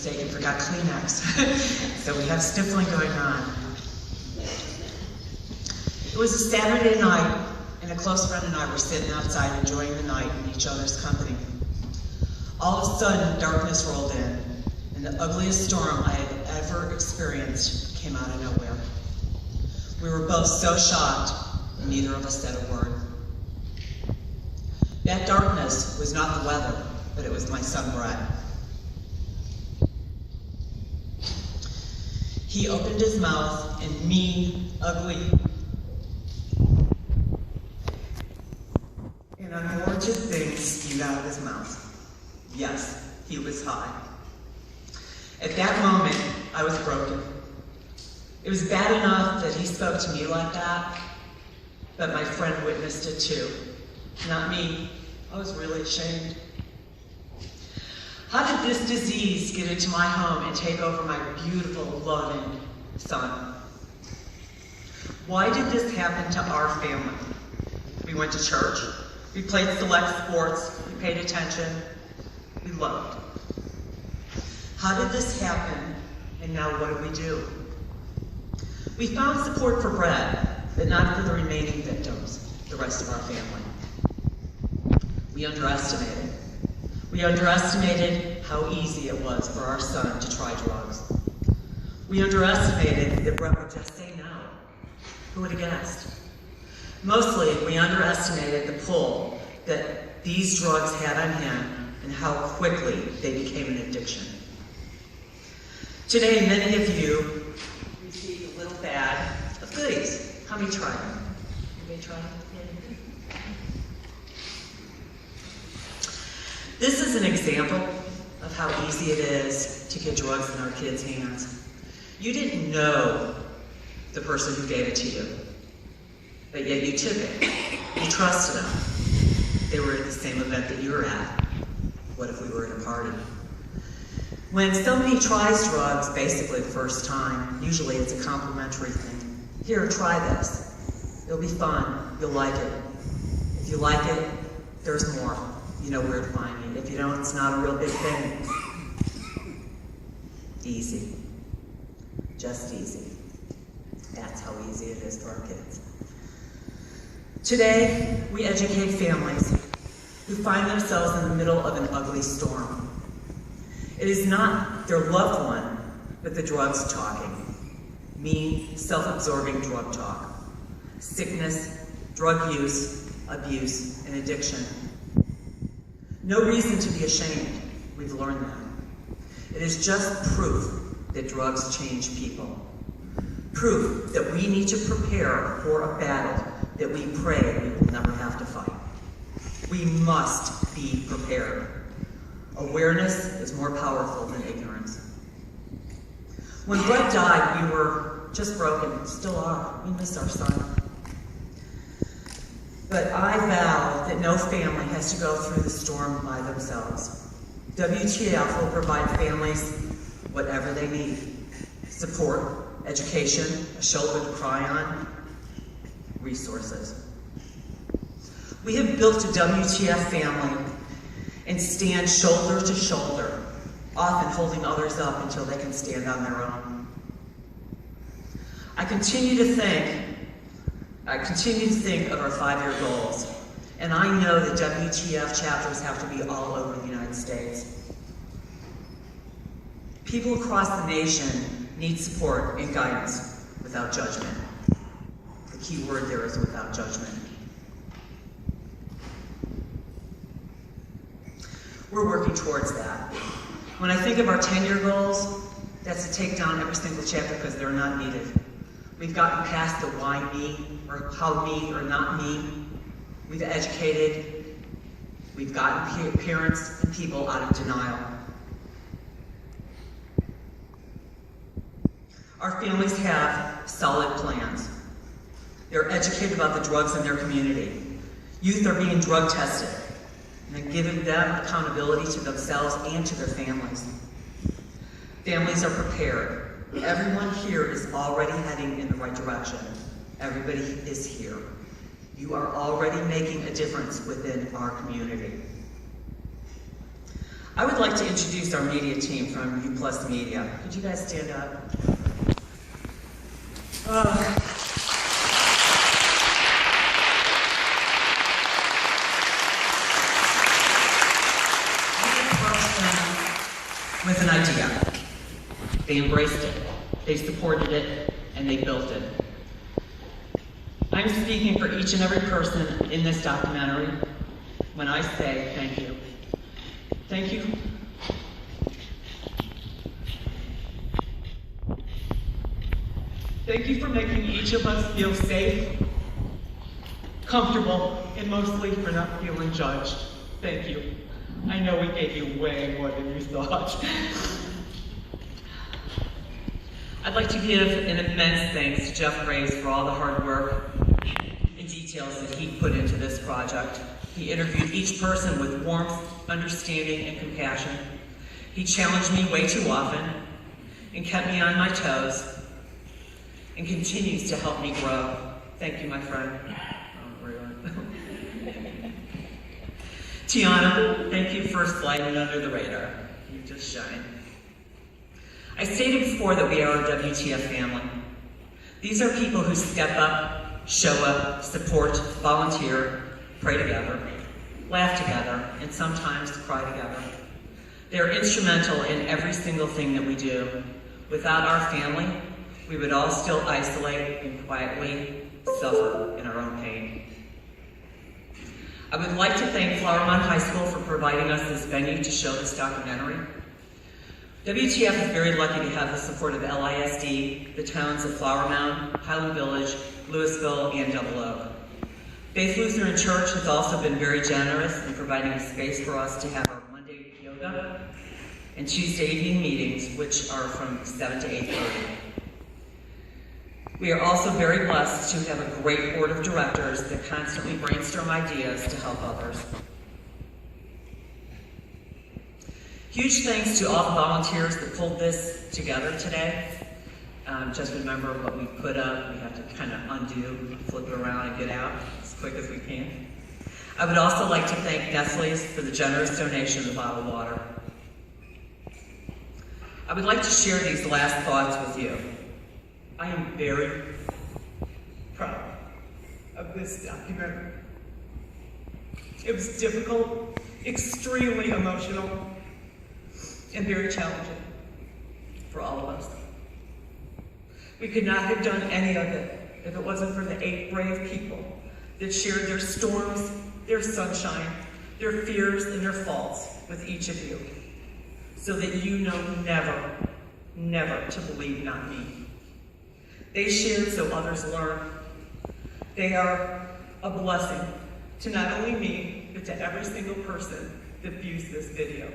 mistake and forgot Kleenex. So we have sniffling going on. It was a Saturday night, and a close friend and I were sitting outside enjoying the night in each other's company. All of a sudden, darkness rolled in, and the ugliest storm I had ever experienced came out of nowhere. We were both so shocked, neither of us said a word. That darkness was not the weather, but it was my son, Brett. He opened his mouth, and mean, ugly, and unwarranted things spewed out of his mouth. Yes, he was high. At that moment, I was broken. It was bad enough that he spoke to me like that, but my friend witnessed it too. Not me. I was really ashamed. How did this disease get into my home and take over my beautiful, loving son? Why did this happen to our family? We went to church. We played select sports. We paid attention. We loved. How did this happen, and now what do we do? We found support for Brett, but not for the remaining victims, the rest of our family. We underestimated. We underestimated how easy it was for our son to try drugs. We underestimated that Brett would just say no. Who would have guessed? Mostly, we underestimated the pull that these drugs had on him and how quickly they became an addiction. Today, many of you received a little bag of goodies. How many tried them? Anybody tried them? This is an example of how easy it is to get drugs in our kids' hands. You didn't know the person who gave it to you, but yet you took it. You trusted them. They were at the same event that you were at. What if we were at a party? When somebody tries drugs basically the first time, usually it's a complimentary thing. Here, try this. It'll be fun. You'll like it. If you like it, there's more. You know where to find me. If you don't, it's not a real big thing. Easy. Just easy. That's how easy it is for our kids. Today, we educate families who find themselves in the middle of an ugly storm. It is not their loved one, but the drugs talking. Mean, self-absorbing drug talk. Sickness, drug use, abuse, and addiction. No reason to be ashamed. We've learned that. It is just proof that drugs change people. Proof that we need to prepare for a battle that we pray we will never have to fight. We must be prepared. Awareness is more powerful than ignorance. When Brett died, we were just broken, still are. We miss our son. But I vow that no family has to go through the storm by themselves. WTF will provide families whatever they need. Support, education, a shoulder to cry on, resources. We have built a WTF family and stand shoulder to shoulder, often holding others up until they can stand on their own. I continue to think of our 5-year goals, and I know that WTF chapters have to be all over the United States. People across the nation need support and guidance without judgment. The key word there is without judgment. We're working towards that. When I think of our 10-year goals, that's to take down every single chapter because they're not needed. We've gotten past the why me, or how me, or not me. We've educated. We've gotten parents and people out of denial. Our families have solid plans. They're educated about the drugs in their community. Youth are being drug tested, and then giving them accountability to themselves and to their families. Families are prepared. Everyone here is already heading in the right direction. Everybody is here. You are already making a difference within our community. I would like to introduce our media team from U Plus Media. Could you guys stand up? With an idea. They embraced it, they supported it, and they built it. I'm speaking for each and every person in this documentary when I say thank you. Thank you. Thank you for making each of us feel safe, comfortable, and mostly for not feeling judged. Thank you. I know we gave you way more than you thought. I'd like to give an immense thanks to Jeff Graves for all the hard work and details that he put into this project. He interviewed each person with warmth, understanding, and compassion. He challenged me way too often and kept me on my toes and continues to help me grow. Thank you, my friend. Tiana, thank you for sliding under the radar. You just shine. I stated before that we are a WTF family. These are people who step up, show up, support, volunteer, pray together, laugh together, and sometimes cry together. They're instrumental in every single thing that we do. Without our family, we would all still isolate and quietly suffer in our own pain. I would like to thank Flower Mound High School for providing us this venue to show this documentary. WTF is very lucky to have the support of LISD, the towns of Flower Mound, Highland Village, Louisville, and Double Oak. Faith Lutheran Church has also been very generous in providing a space for us to have our Monday yoga and Tuesday evening meetings, which are from 7 to 8:30. We are also very blessed to have a great board of directors that constantly brainstorm ideas to help others. Huge thanks to all the volunteers that pulled this together today. Just remember what we put up, we have to kind of undo, flip it around, and get out as quick as we can. I would also like to thank Nestle's for the generous donation of bottled water. I would like to share these last thoughts with you. I am very proud of this documentary. It was difficult, extremely emotional, and very challenging for all of us. We could not have done any of it if it wasn't for the 8 brave people that shared their storms, their sunshine, their fears, and their faults with each of you, so that you know never, never to believe not me. They shared so others learn. They are a blessing to not only me, but to every single person that views this video.